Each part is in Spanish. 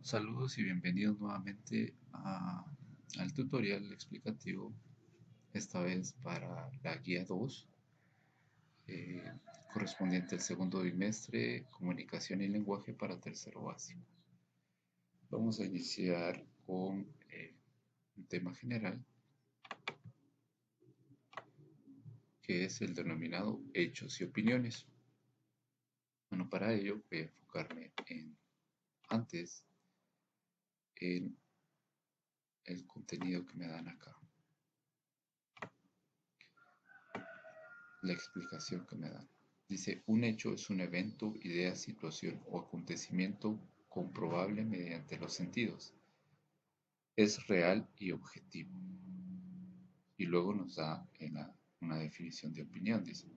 Saludos y bienvenidos nuevamente al tutorial explicativo, esta vez para la guía 2, eh, correspondiente al segundo bimestre, comunicación y lenguaje para tercero básico. Vamos a iniciar con un tema general, que es el denominado hechos y opiniones. Bueno, para ello voy a enfocarme antes en el contenido que me dan acá, la explicación que me dan. Dice, un hecho es un evento, idea, situación o acontecimiento comprobable mediante los sentidos. Es real y objetivo. Y luego nos da una definición de opinión. Dice,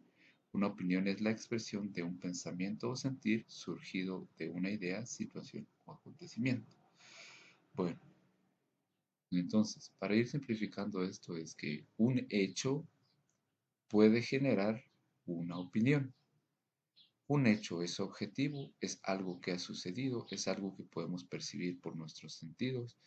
una opinión es la expresión de un pensamiento o sentir surgido de una idea, situación o acontecimiento. Bueno, entonces, para ir simplificando esto es que un hecho puede generar una opinión. Un hecho es objetivo, es algo que ha sucedido, es algo que podemos percibir por nuestros sentidos,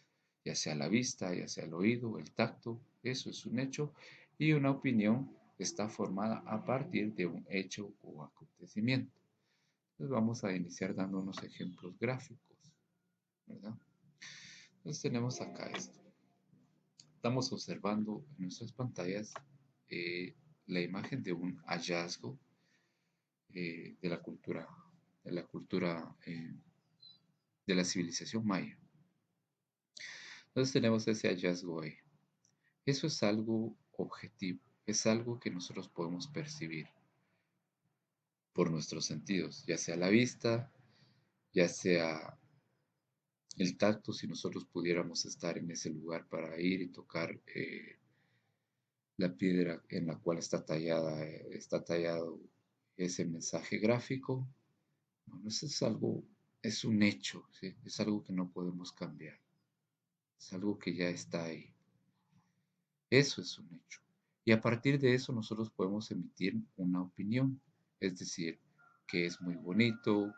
ya sea la vista, ya sea el oído, el tacto, eso es un hecho, y una opinión está formada a partir de un hecho o acontecimiento. Entonces vamos a iniciar dando unos ejemplos gráficos, ¿verdad? Entonces tenemos acá esto. Estamos observando en nuestras pantallas la imagen de un hallazgo de la cultura, de la cultura de la civilización maya. Entonces tenemos ese hallazgo ahí. Eso es algo objetivo, es algo que nosotros podemos percibir por nuestros sentidos, ya sea la vista, ya sea el tacto, si nosotros pudiéramos estar en ese lugar para ir y tocar la piedra en la cual está tallado ese mensaje gráfico. Bueno, eso es algo, es un hecho, ¿sí? Es algo que no podemos cambiar, es algo que ya está ahí. Eso es un hecho. Y a partir de eso nosotros podemos emitir una opinión. Es decir, que es muy bonito,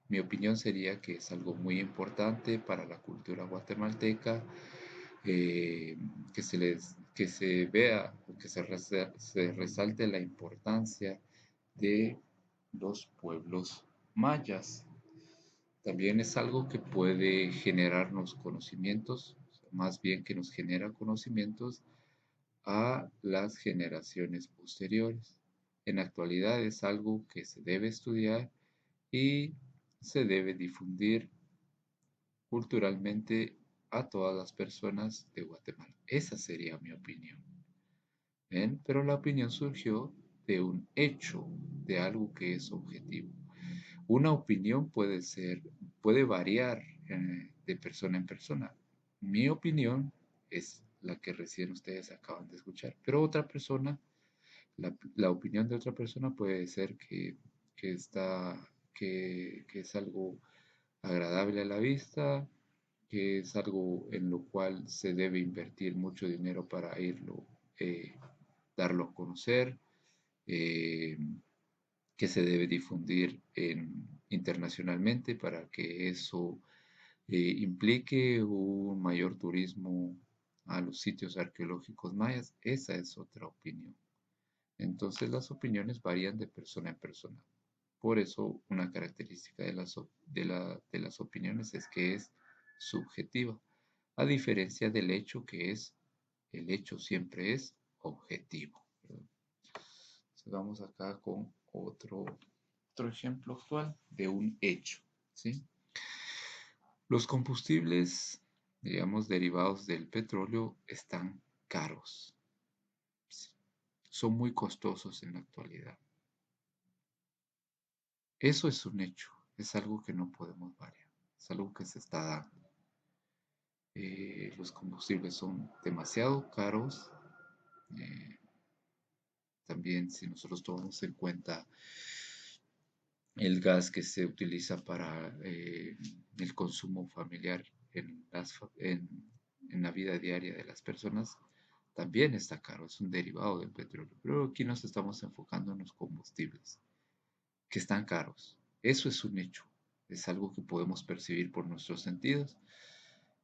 mi opinión sería que es algo muy importante para la cultura guatemalteca, que se vea, se resalte la importancia de los pueblos mayas. También es algo que puede generarnos conocimientos, más bien que nos genera conocimientos a las generaciones posteriores. En la actualidad es algo que se debe estudiar y se debe difundir culturalmente a todas las personas de Guatemala. Esa sería mi opinión. ¿Ven? Pero la opinión surgió de un hecho, de algo que es objetivo. Una opinión puede variar de persona en persona. Mi opinión es la que recién ustedes acaban de escuchar, pero otra persona, la opinión de otra persona puede ser que está, que es algo agradable a la vista, que es algo en lo cual se debe invertir mucho dinero para eh, darlo a conocer, eh, que se debe difundir internacionalmente para que eso implique un mayor turismo a los sitios arqueológicos mayas. Esa es otra opinión. Entonces las opiniones varían de persona en persona. Por eso una característica de las opiniones es que es subjetiva, a diferencia del hecho el hecho siempre es objetivo. Entonces vamos acá con otro ejemplo actual de un hecho, ¿sí? Los combustibles, digamos, derivados del petróleo están caros, ¿sí? Son muy costosos en la actualidad. Eso es un hecho, es algo que no podemos variar, es algo que se está dando. Los combustibles son demasiado caros. eh, También si nosotros tomamos en cuenta el gas que se utiliza para el consumo familiar en la vida diaria de las personas, también está caro, es un derivado del petróleo. Pero aquí nos estamos enfocando en los combustibles, que están caros. Eso es un hecho. Es algo que podemos percibir por nuestros sentidos,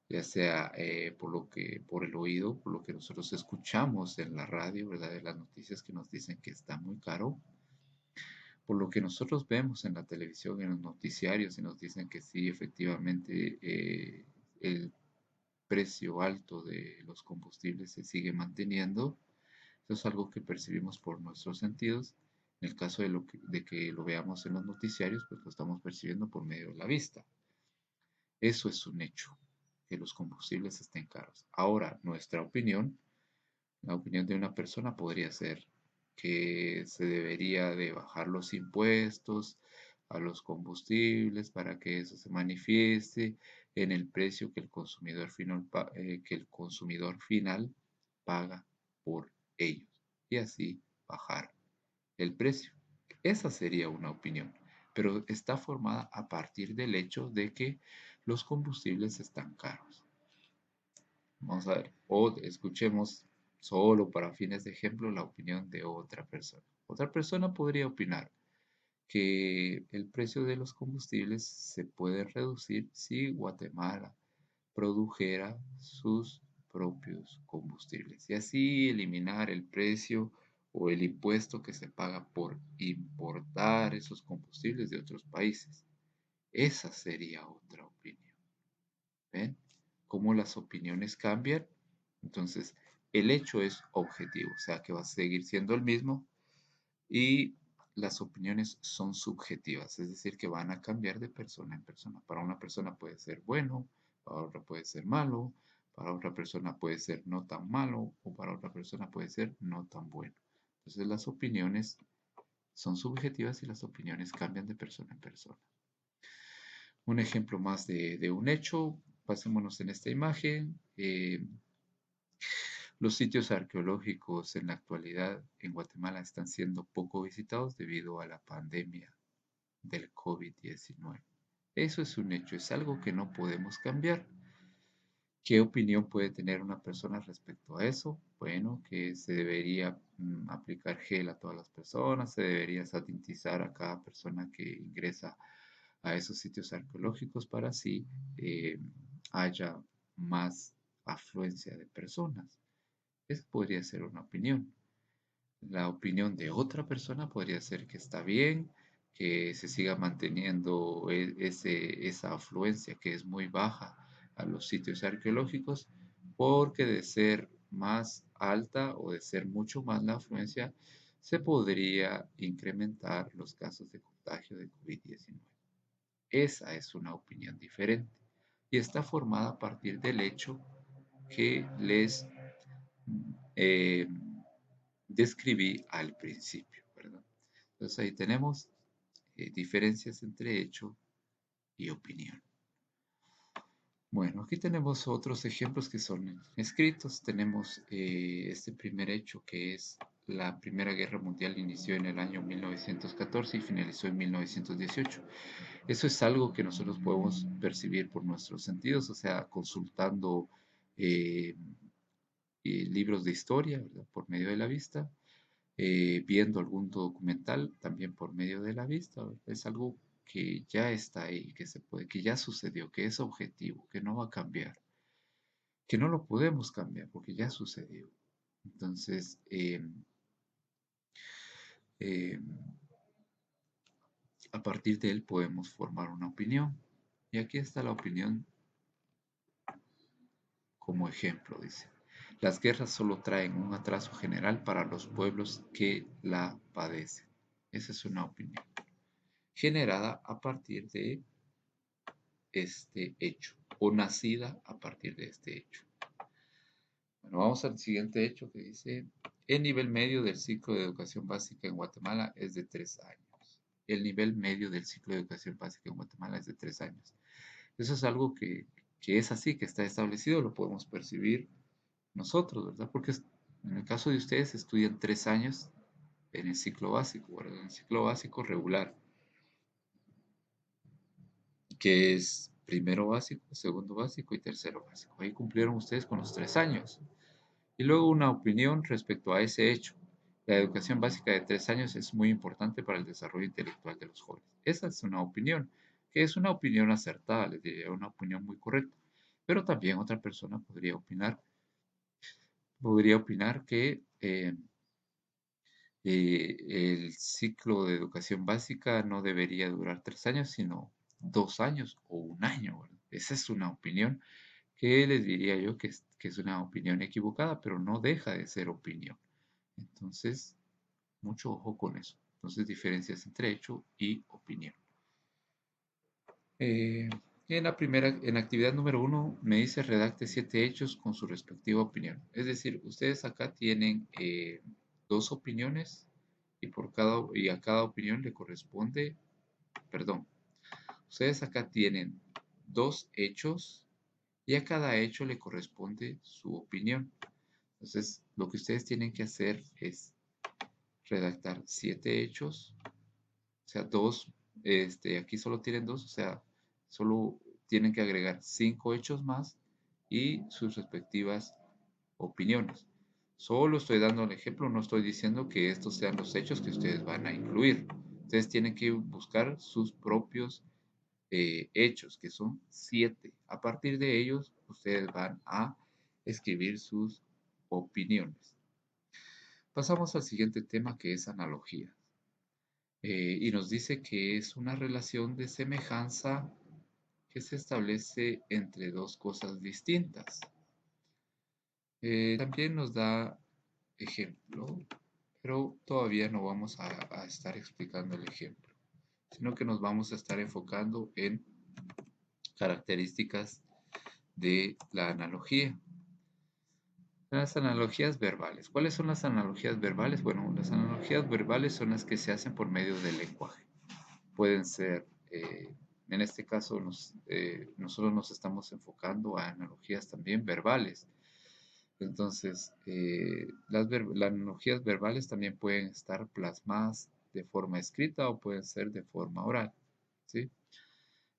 ya sea por el oído, por lo que nosotros escuchamos en la radio, ¿verdad? De las noticias que nos dicen que está muy caro, por lo que nosotros vemos en la televisión, en los noticiarios, y nos dicen que sí, efectivamente, el precio alto de los combustibles se sigue manteniendo. Eso es algo que percibimos por nuestros sentidos. En el caso de que lo veamos en los noticiarios, pues lo estamos percibiendo por medio de la vista. Eso es un hecho, que los combustibles estén caros. Ahora, nuestra opinión, la opinión de una persona podría ser que se debería de bajar los impuestos a los combustibles para que eso se manifieste en el precio que el consumidor final paga por ellos y así bajar el precio. Esa sería una opinión, pero está formada a partir del hecho de que los combustibles están caros. Vamos a ver, o escuchemos solo para fines de ejemplo la opinión de otra persona. Otra persona podría opinar que el precio de los combustibles se puede reducir si Guatemala produjera sus propios combustibles y así eliminar el precio o el impuesto que se paga por importar esos combustibles de otros países. Esa sería otra opinión. ¿Ven? Cómo las opiniones cambian. Entonces, el hecho es objetivo, o sea que va a seguir siendo el mismo y las opiniones son subjetivas, es decir, que van a cambiar de persona en persona. Para una persona puede ser bueno, para otra puede ser malo, para otra persona puede ser no tan malo o para otra persona puede ser no tan bueno. Entonces las opiniones son subjetivas y las opiniones cambian de persona en persona. Un ejemplo más de un hecho, pasémonos en esta imagen. Los sitios arqueológicos en la actualidad en Guatemala están siendo poco visitados debido a la pandemia del COVID-19. Eso es un hecho, es algo que no podemos cambiar. ¿Qué opinión puede tener una persona respecto a eso? Bueno, que se debería aplicar gel a todas las personas, se debería sanitizar a cada persona que ingresa a esos sitios arqueológicos para así haya más afluencia de personas. Esa podría ser una opinión. La opinión de otra persona podría ser que está bien, que se siga manteniendo esa afluencia que es muy baja a los sitios arqueológicos, porque de ser más alta o de ser mucho más la afluencia, se podría incrementar los casos de contagio de COVID-19. Esa es una opinión diferente y está formada a partir del hecho que les eh, describí al principio, ¿verdad? Entonces ahí tenemos diferencias entre hecho y opinión. Bueno, aquí tenemos otros ejemplos que son escritos. Tenemos este primer hecho que es la Primera Guerra Mundial inició en el año 1914 y finalizó en 1918. Eso es algo que nosotros podemos percibir por nuestros sentidos, o sea, consultando eh, libros de historia, ¿verdad? Por medio de la vista, viendo algún documental también por medio de la vista. Es algo que ya está ahí, que se puede, que ya sucedió, que es objetivo, que no va a cambiar, que no lo podemos cambiar porque ya sucedió. Entonces, eh, a partir de él podemos formar una opinión. Y aquí está la opinión como ejemplo, dice. Las guerras solo traen un atraso general para los pueblos que la padecen. Esa es una opinión generada a partir de este hecho o nacida a partir de este hecho. Bueno, vamos al siguiente hecho que dice, el nivel medio del ciclo de educación básica en Guatemala es de 3 años. El nivel medio del ciclo de educación básica en Guatemala es de 3 años. Eso es algo que es así, que está establecido, lo podemos percibir nosotros, ¿verdad? Porque en el caso de ustedes estudian 3 años en el ciclo básico, ¿verdad? En el ciclo básico regular, que es primero básico, segundo básico y tercero básico. Ahí cumplieron ustedes con los 3 años. Y luego una opinión respecto a ese hecho. La educación básica de 3 años es muy importante para el desarrollo intelectual de los jóvenes. Esa es una opinión que es una opinión acertada, les diría, una opinión muy correcta. Pero también otra persona podría opinar que el ciclo de educación básica no debería durar 3 años, sino 2 años o un año, ¿verdad? Esa es una opinión que les diría yo que es una opinión equivocada, pero no deja de ser opinión. Entonces, mucho ojo con eso. Entonces, diferencias entre hecho y opinión. Eh, en actividad número 1 me dice redacte 7 hechos con su respectiva opinión. Es decir, ustedes acá tienen 2 opiniones y a cada opinión le corresponde, perdón, ustedes acá tienen 2 hechos y a cada hecho le corresponde su opinión. Entonces, lo que ustedes tienen que hacer es redactar 7 hechos, o sea, aquí solo tienen 2, o sea, solo tienen que agregar 5 hechos más y sus respectivas opiniones. Solo estoy dando el ejemplo, no estoy diciendo que estos sean los hechos que ustedes van a incluir. Ustedes tienen que buscar sus propios hechos, que son 7. A partir de ellos, ustedes van a escribir sus opiniones. Pasamos al siguiente tema, que es analogía. Y nos dice que es una relación de semejanza que se establece entre dos cosas distintas. También nos da ejemplo, pero todavía no vamos a estar explicando el ejemplo, sino que nos vamos a estar enfocando en características de la analogía. Las analogías verbales. ¿Cuáles son las analogías verbales? Bueno, las analogías verbales son las que se hacen por medio del lenguaje. Pueden ser, en este caso, nosotros nos estamos enfocando a analogías también verbales. Entonces, las analogías verbales también pueden estar plasmadas de forma escrita o pueden ser de forma oral, ¿sí?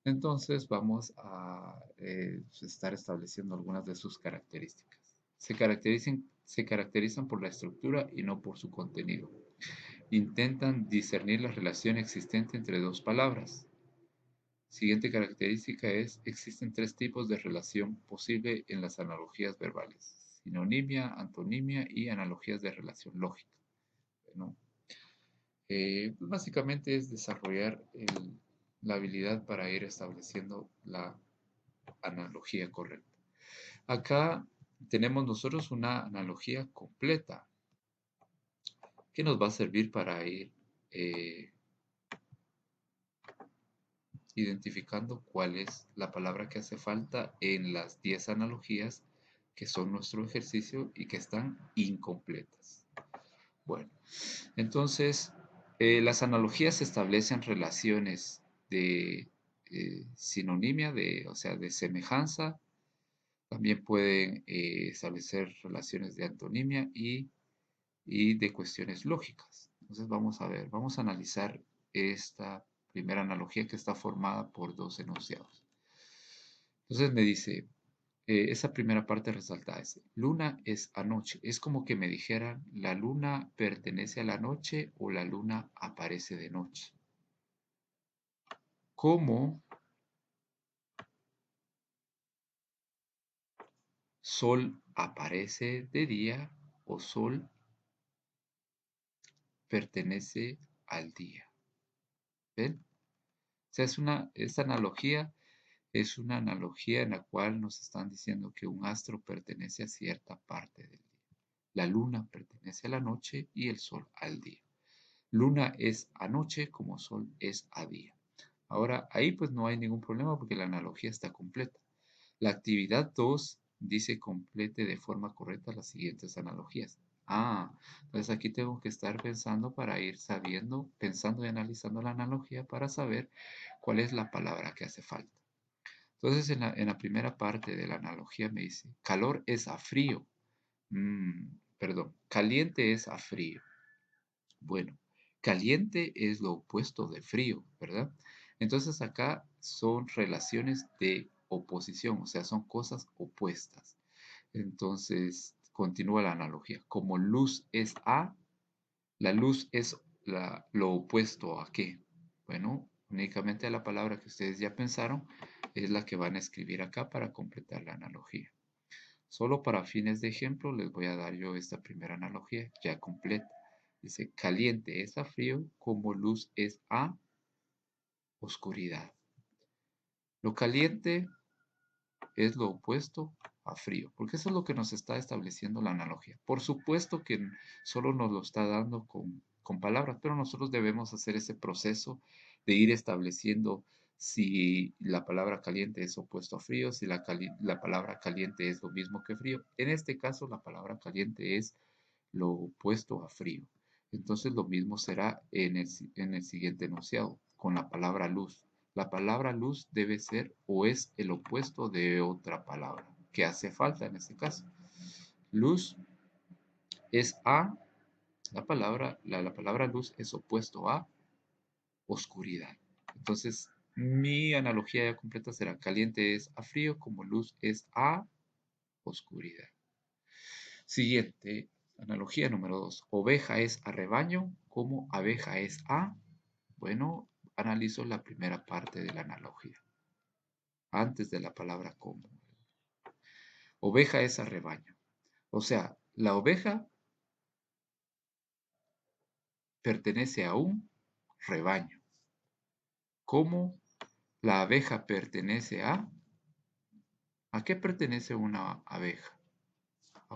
Entonces, vamos a estar estableciendo algunas de sus características. Se caracterizan por la estructura y no por su contenido. Intentan discernir la relación existente entre dos palabras. Siguiente característica es, existen 3 tipos de relación posible en las analogías verbales: sinonimia, antonimia y analogías de relación lógica. Bueno, pues básicamente es desarrollar la habilidad para ir estableciendo la analogía correcta. Acá tenemos nosotros una analogía completa que nos va a servir para ir eh, identificando cuál es la palabra que hace falta en las 10 analogías que son nuestro ejercicio y que están incompletas. Bueno, entonces las analogías establecen relaciones de sinonimia, o sea, de semejanza. También pueden establecer relaciones de antonimia y de cuestiones lógicas. Entonces vamos a ver, vamos a analizar esta primera analogía que está formada por 2 enunciados. Entonces me dice, esa primera parte resaltada es, luna es anoche. Es como que me dijeran, la luna pertenece a la noche o la luna aparece de noche. ¿Cómo sol aparece de día o sol pertenece al día? ¿Ven? O sea, es una analogía en la cual nos están diciendo que un astro pertenece a cierta parte del día. La luna pertenece a la noche y el sol al día. Luna es anoche como sol es a día. Ahora, ahí pues no hay ningún problema porque la analogía está completa. La actividad 2 dice complete de forma correcta las siguientes analogías. Entonces aquí tengo que estar pensando para ir sabiendo, pensando y analizando la analogía para saber cuál es la palabra que hace falta. Entonces en la primera parte de la analogía me dice, calor es a frío. Perdón, caliente es a frío. Bueno, caliente es lo opuesto de frío, ¿verdad? Entonces acá son relaciones de oposición, o sea, son cosas opuestas. Entonces, continúa la analogía. Como luz es A, la luz es lo opuesto a qué. Bueno, Únicamente la palabra que ustedes ya pensaron es la que van a escribir acá para completar la analogía. Solo para fines de ejemplo les voy a dar yo esta primera analogía ya completa. Dice, caliente es a frío como luz es a oscuridad. Lo caliente es lo opuesto a frío, porque eso es lo que nos está estableciendo la analogía. Por supuesto que solo nos lo está dando con palabras, pero nosotros debemos hacer ese proceso de ir estableciendo si la palabra caliente es opuesto a frío, si la palabra caliente es lo mismo que frío. En este caso, la palabra caliente es lo opuesto a frío. Entonces lo mismo será en el siguiente enunciado, con la palabra luz. La palabra luz debe ser o es el opuesto de otra palabra, que hace falta en este caso. Luz es a, la palabra luz es opuesto a oscuridad. Entonces, mi analogía ya completa será caliente es a frío, como luz es a oscuridad. Siguiente, analogía número 2. Oveja es a rebaño, como abeja es a. Bueno, analizo la primera parte de la analogía, antes de la palabra como. Oveja es a rebaño. O sea, la oveja pertenece a un rebaño. Como la abeja pertenece a. ¿A qué pertenece una abeja? A,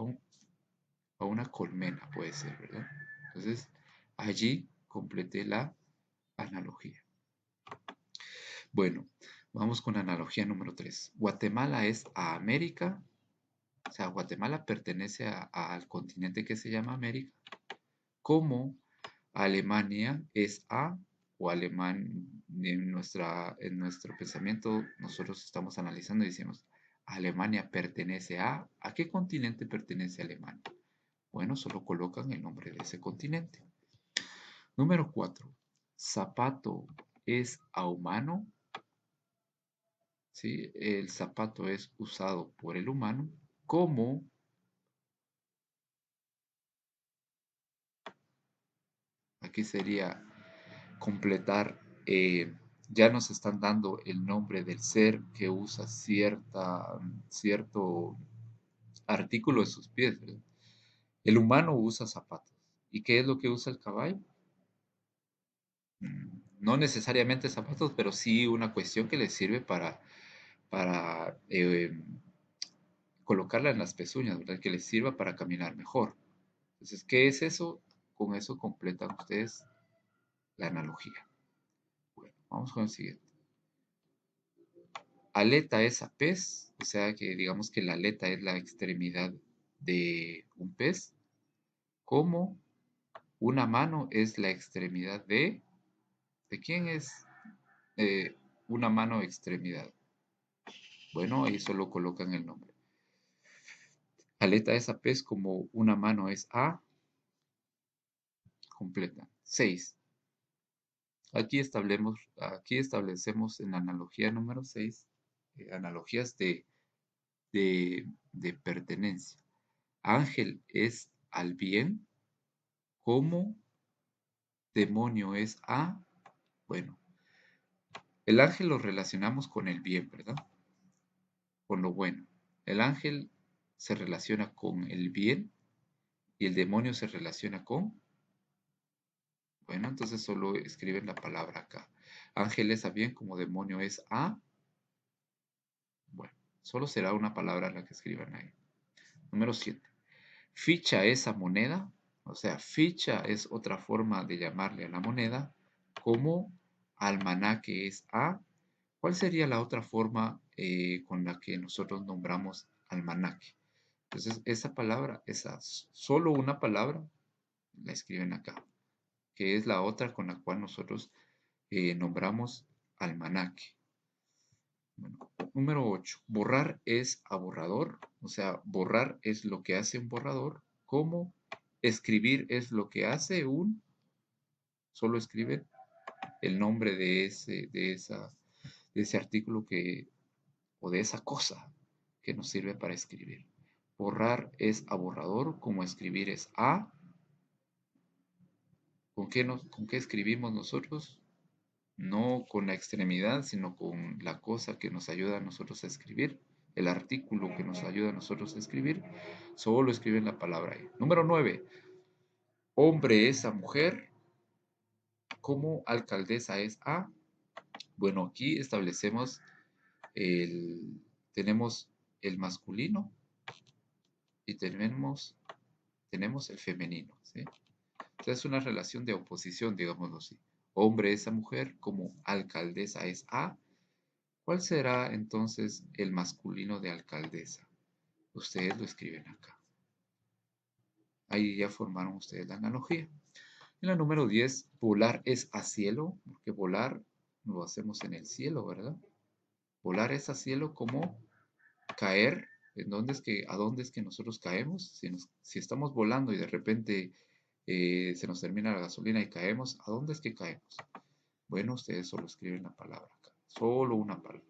a una colmena, puede ser, ¿verdad? Entonces, allí completé la analogía. Bueno, vamos con la analogía número 3. Guatemala es a América, o sea, Guatemala pertenece al continente que se llama América, como Alemania es a, o alemán, en nuestro pensamiento nosotros estamos analizando y decimos, Alemania pertenece ¿a qué continente pertenece Alemania? Bueno, solo colocan el nombre de ese continente. Número 4. Zapato es a humano. ¿Sí? El zapato es usado por el humano como, aquí sería completar, ya nos están dando el nombre del ser que usa cierto artículo en sus pies, ¿verdad? El humano usa zapatos. ¿Y qué es lo que usa el caballo? No necesariamente zapatos, pero sí una cuestión que le sirve para colocarla en las pezuñas, ¿verdad? Que les sirva para caminar mejor. Entonces, ¿qué es eso? Con eso completan ustedes la analogía. Bueno, vamos con el siguiente. Aleta es a pez, o sea que digamos que la aleta es la extremidad de un pez, como una mano es la extremidad ¿de quién es una mano extremidad? Bueno, ahí solo colocan el nombre. Aleta es a pez como una mano es a completa. 6. Aquí establecemos en la analogía número 6 analogías de pertenencia. Ángel es al bien, como demonio es a, bueno, el ángel lo relacionamos con el bien, ¿verdad? Con lo bueno. El ángel se relaciona con el bien y el demonio se relaciona con, bueno, entonces solo escriben la palabra acá. Ángel es a bien como demonio es a, bueno, solo será una palabra la que escriban ahí. Número 7. Ficha esa moneda, o sea, ficha es otra forma de llamarle a la moneda, como almanaque es a. ¿Cuál sería la otra forma con la que nosotros nombramos almanaque? Entonces, esa palabra, solo una palabra, la escriben acá, que es la otra con la cual nosotros nombramos almanaque. Bueno, número 8. Borrar es a borrador. O sea, borrar es lo que hace un borrador. Como escribir es lo que hace solo escribe el nombre de ese artículo o de esa cosa que nos sirve para escribir. Borrar es a borrador, como escribir es a. ¿Con qué escribimos nosotros? no con la extremidad, sino con la cosa que nos ayuda a nosotros a escribir, el artículo que nos ayuda a nosotros a escribir, solo escriben la palabra ahí. Número 9. Hombre es a mujer, como alcaldesa es a. Bueno, aquí establecemos tenemos el masculino y tenemos el femenino, ¿sí? Entonces es una relación de oposición, digámoslo así. Hombre es a mujer, como alcaldesa es a. ¿Cuál será entonces el masculino de alcaldesa? Ustedes lo escriben acá. Ahí ya formaron ustedes la analogía. En la número 10, volar es a cielo, porque volar lo hacemos en el cielo, ¿verdad? Volar es a cielo como caer. ¿A dónde es que nosotros caemos? Si estamos volando y de repente se nos termina la gasolina y caemos, ¿a dónde es que caemos? Bueno, ustedes solo escriben la palabra acá, solo una palabra.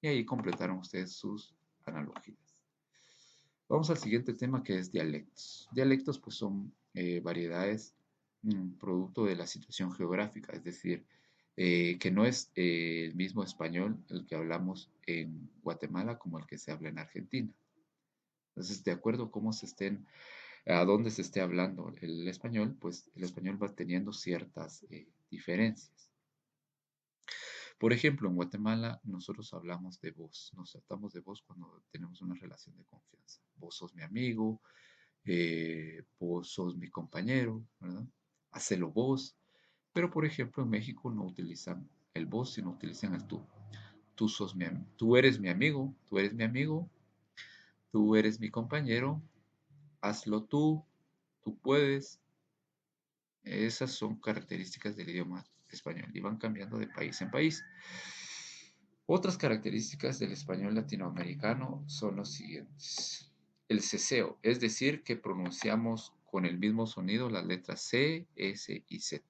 Y ahí completaron ustedes sus analogías. Vamos al siguiente tema, que es dialectos. Dialectos pues son variedades producto de la situación geográfica, es decir, que no es el mismo español el que hablamos en Guatemala como el que se habla en Argentina. Entonces, de acuerdo a a dónde se esté hablando el español, pues el español va teniendo ciertas diferencias. Por ejemplo, en Guatemala nosotros hablamos de vos, nos tratamos de vos cuando tenemos una relación de confianza. Vos sos mi amigo, vos sos mi compañero, ¿verdad? Hacelo vos. Pero por ejemplo en México no utilizan el vos, sino utilizan el tú. Tú eres mi amigo, tú eres mi amigo, tú eres mi compañero, hazlo tú puedes. Esas son características del idioma español y van cambiando de país en país. Otras características del español latinoamericano son los siguientes. El ceseo, es decir, que pronunciamos con el mismo sonido las letras C, S y Z.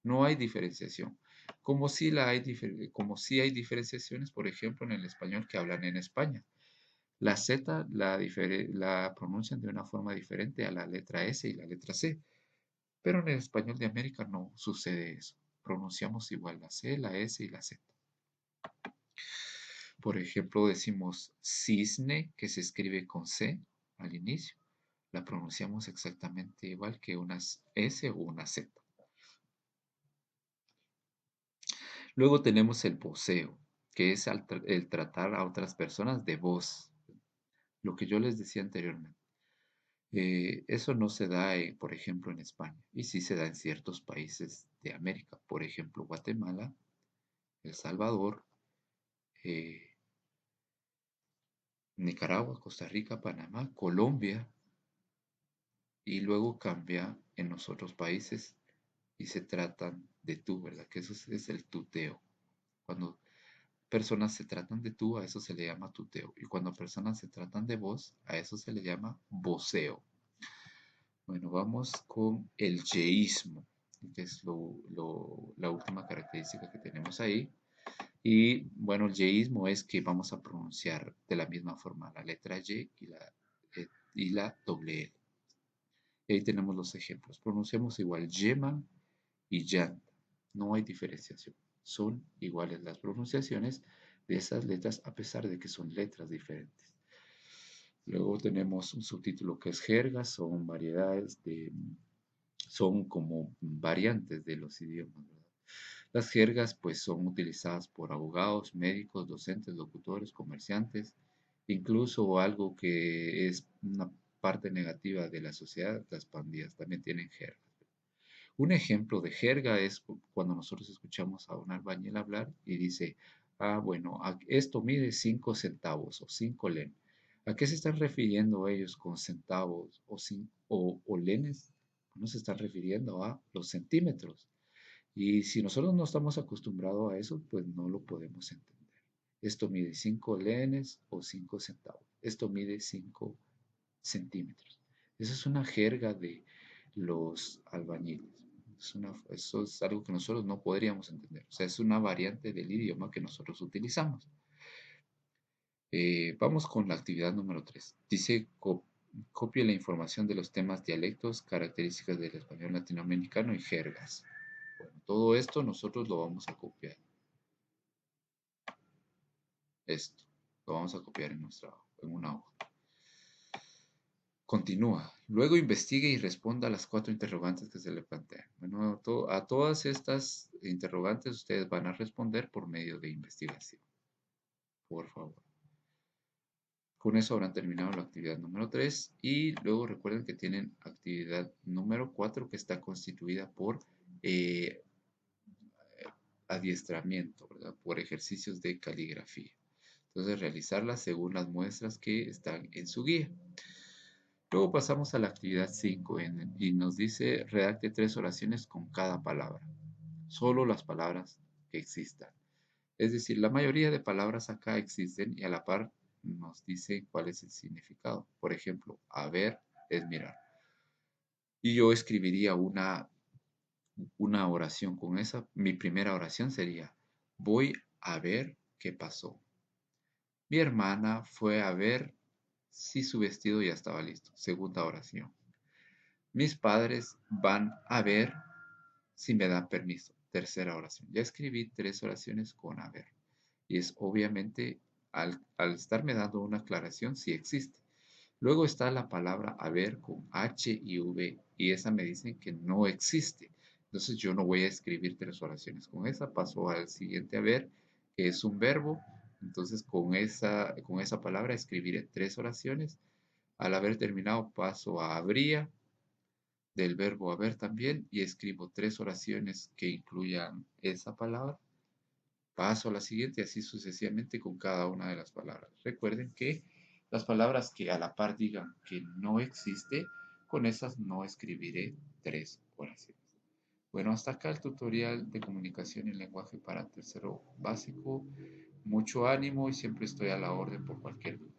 No hay diferenciación. Como sí hay diferenciaciones, por ejemplo, en el español que hablan en España. La Z la pronuncian de una forma diferente a la letra S y la letra C. Pero en el español de América no sucede eso. Pronunciamos igual la C, la S y la Z. Por ejemplo, decimos cisne, que se escribe con C al inicio. La pronunciamos exactamente igual que una S o una Z. Luego tenemos el voceo, que es el tratar a otras personas de voz. Lo que yo les decía anteriormente. Eso no se da, por ejemplo, en España. Y sí se da en ciertos países de América. Por ejemplo, Guatemala, El Salvador, eh, Nicaragua, Costa Rica, Panamá, Colombia, y luego cambia en los otros países y se tratan de tú, ¿verdad? Que eso es el tuteo. Cuando personas se tratan de tú, a eso se le llama tuteo. Y cuando personas se tratan de vos, a eso se le llama voceo. Bueno, vamos con el yeísmo, que es la última característica que tenemos ahí. Y bueno, el yeísmo es que vamos a pronunciar de la misma forma la letra Y y la doble L. Y ahí tenemos los ejemplos. Pronunciamos igual yeman y llanta. No hay diferenciación. Son iguales las pronunciaciones de esas letras a pesar de que son letras diferentes. Luego tenemos un subtítulo que es jergas, son como variantes de los idiomas, ¿verdad? Las jergas pues son utilizadas por abogados, médicos, docentes, locutores, comerciantes, incluso algo que es una parte negativa de la sociedad, las pandillas también tienen jergas. Un ejemplo de jerga es cuando nosotros escuchamos a un albañil hablar y dice, bueno, esto mide 5 centavos o 5 len. ¿A qué se están refiriendo ellos con centavos o lenes? No se están refiriendo a los centímetros. Y si nosotros no estamos acostumbrados a eso, pues no lo podemos entender. Esto mide 5 lenes o 5 centavos. Esto mide 5 centímetros. Esa es una jerga de los albañiles. Eso es algo que nosotros no podríamos entender. O sea, es una variante del idioma que nosotros utilizamos. Vamos con la actividad número 3. Dice, copie la información de los temas dialectos, características del español latinoamericano y jergas. Bueno, todo esto nosotros lo vamos a copiar. Esto lo vamos a copiar en una hoja. Continúa. Luego investigue y responda a las 4 interrogantes que se le plantean. Bueno, a todas estas interrogantes ustedes van a responder por medio de investigación. Por favor. Con eso habrán terminado la actividad número 3 y luego recuerden que tienen actividad número 4 que está constituida por eh, adiestramiento, ¿verdad? Por ejercicios de caligrafía. Entonces realizarlas según las muestras que están en su guía. Luego pasamos a la actividad 5 y nos dice redacte 3 oraciones con cada palabra. Solo las palabras que existan. Es decir, la mayoría de palabras acá existen y a la par nos dice cuál es el significado. Por ejemplo, a ver es mirar. Y yo escribiría una oración con esa. Mi primera oración sería, voy a ver qué pasó. Mi hermana fue a ver si su vestido ya estaba listo. Segunda oración. Mis padres van a ver si me dan permiso. Tercera oración. Ya escribí 3 oraciones con a ver. Y es obviamente, al estarme dando una aclaración, sí existe. Luego está la palabra haber con H y V, y esa me dicen que no existe. Entonces yo no voy a escribir 3 oraciones con esa. Paso al siguiente haber, que es un verbo. Entonces con esa palabra escribiré 3 oraciones. Al haber terminado paso a habría, del verbo haber también, y escribo 3 oraciones que incluyan esa palabra. Paso a la siguiente y así sucesivamente con cada una de las palabras. Recuerden que las palabras que a la par digan que no existe, con esas no escribiré 3 oraciones. Bueno, hasta acá el tutorial de comunicación y lenguaje para tercero básico. Mucho ánimo y siempre estoy a la orden por cualquier duda.